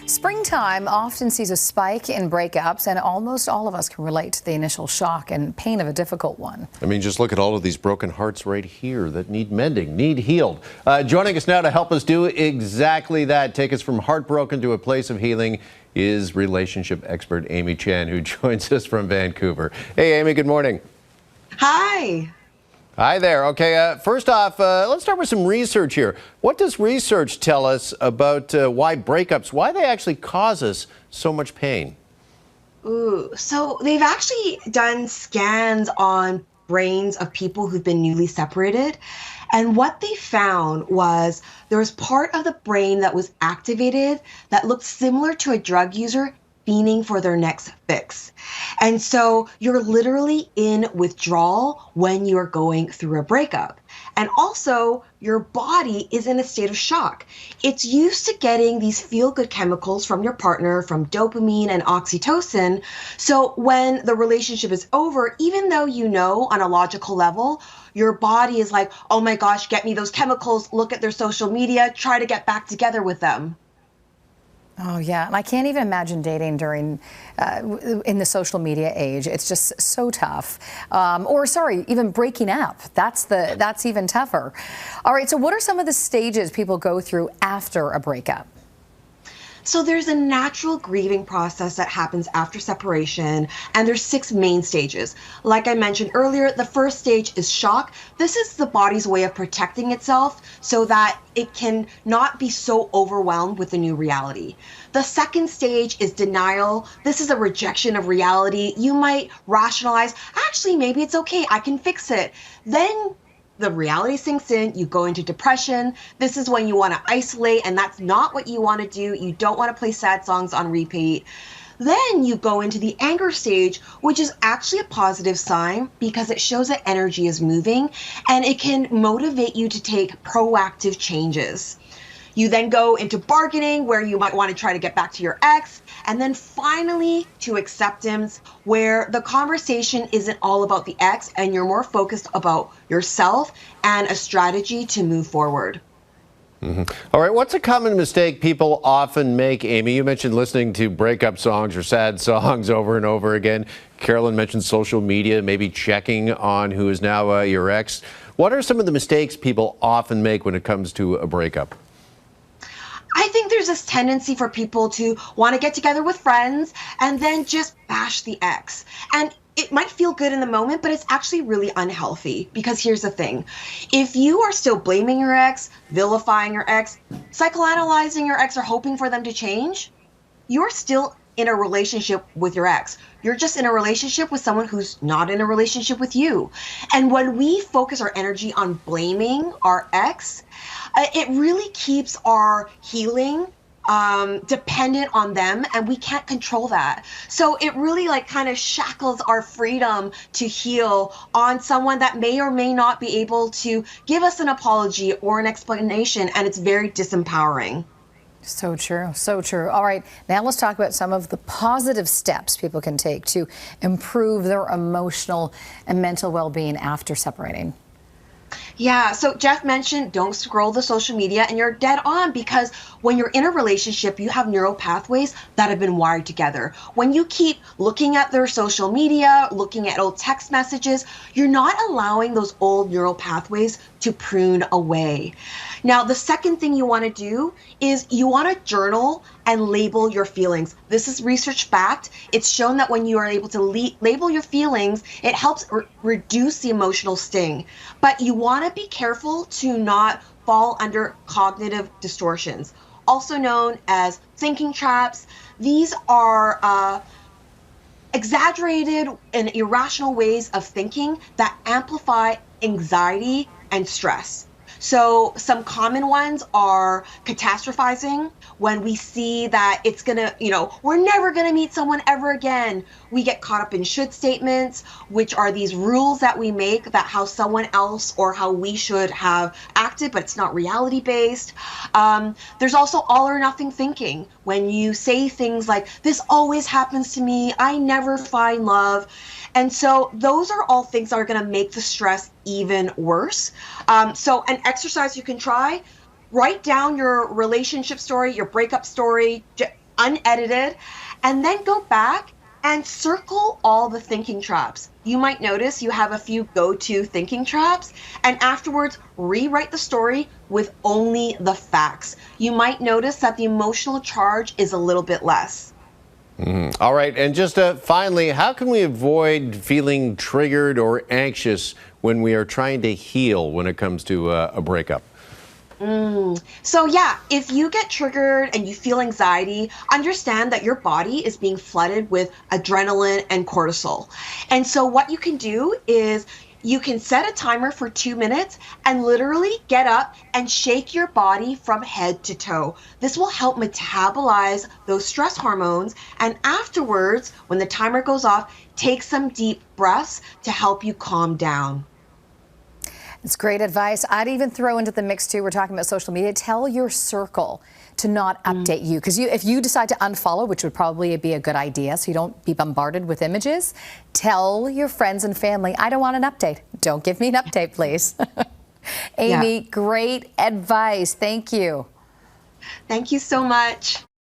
Springtime often sees a spike in breakups, and almost all of us can relate to the initial shock and pain of a difficult one. I mean, just look at all of these broken hearts right here that need mending, need healed. Joining us now to help us do exactly that, take us from heartbroken to a place of healing, is relationship expert Amy Chan, who joins us from Vancouver. Hey, Amy, good morning. Hi. Hi there. Okay, first off, let's start with some research here. What does research tell us about why they actually cause us so much pain? So they've actually done scans on brains of people who've been newly separated. And what they found was there was part of the brain that was activated that looked similar to a drug user fiending for their next fix. And so you're literally in withdrawal when you're going through a breakup. And also, your body is in a state of shock. It's used to getting these feel-good chemicals from your partner, from dopamine and oxytocin. So when the relationship is over, even though you know on a logical level, your body is like, oh my gosh, get me those chemicals, look at their social media, try to get back together with them. Oh, yeah. And I can't even imagine dating during in the social media age. It's just so tough. Even breaking up. That's even tougher. All right. So what are some of the stages people go through after a breakup? So there's a natural grieving process that happens after separation, and there's 6 main stages. Like I mentioned earlier, the first stage is shock. This is the body's way of protecting itself so that it can not be so overwhelmed with the new reality. The second stage is denial. This is a rejection of reality. You might rationalize, actually, maybe it's okay, I can fix it. Then the reality sinks in, you go into depression. This is when you want to isolate, and that's not what you want to do. You don't want to play sad songs on repeat. Then you go into the anger stage, which is actually a positive sign because it shows that energy is moving and it can motivate you to take proactive changes. You then go into bargaining, where you might want to try to get back to your ex, and then finally to acceptance, where the conversation isn't all about the ex and you're more focused about yourself and a strategy to move forward. All right, what's a common mistake people often make, Amy? You mentioned listening to breakup songs or sad songs over and over again. Carolyn mentioned social media, maybe checking on who is now your ex. What are some of the mistakes people often make when it comes to a breakup? I think there's this tendency for people to want to get together with friends and then just bash the ex. And it might feel good in the moment, but it's actually really unhealthy, because here's the thing. If you are still blaming your ex, vilifying your ex, psychoanalyzing your ex, or hoping for them to change, you're still in a relationship with your ex. You're just in a relationship with someone who's not in a relationship with you. And when we focus our energy on blaming our ex, it really keeps our healing dependent on them, and we can't control that. So it really kind of shackles our freedom to heal on someone that may or may not be able to give us an apology or an explanation, and it's very disempowering. So true. So true. All right. Now let's talk about some of the positive steps people can take to improve their emotional and mental well-being after separating. Yeah, so Jeff mentioned don't scroll the social media, and you're dead on, because when you're in a relationship, you have neural pathways that have been wired together. When you keep looking at their social media, looking at old text messages, you're not allowing those old neural pathways to prune away. Now, the second thing you want to do is you want to journal and label your feelings. This is research backed. It's shown that when you are able to label your feelings, it helps reduce the emotional sting. But you want to be careful to not fall under cognitive distortions, also known as thinking traps. These are exaggerated and irrational ways of thinking that amplify anxiety and stress. So some common ones are catastrophizing, when we see that it's gonna, we're never gonna meet someone ever again. We get caught up in should statements, which are these rules that we make about how someone else or how we should have acted, but it's not reality based. There's also all or nothing thinking, when you say things like, this always happens to me, I never find love. And so those are all things that are going to make the stress even worse. So an exercise you can try, write down your relationship story, your breakup story, unedited, and then go back and circle all the thinking traps. You might notice you have a few go-to thinking traps, and afterwards rewrite the story with only the facts. You might notice that the emotional charge is a little bit less. All right, and just finally, how can we avoid feeling triggered or anxious when we are trying to heal when it comes to a breakup? So yeah, if you get triggered and you feel anxiety, understand that your body is being flooded with adrenaline and cortisol. And so what you can do is you can set a timer for 2 minutes and literally get up and shake your body from head to toe. This will help metabolize those stress hormones. And afterwards, when the timer goes off, take some deep breaths to help you calm down. It's great advice. I'd even throw into the mix too, we're talking about social media, tell your circle to not update you. Because if you decide to unfollow, which would probably be a good idea so you don't be bombarded with images, tell your friends and family, I don't want an update. Don't give me an update, please. Amy, great advice. Thank you. Thank you so much.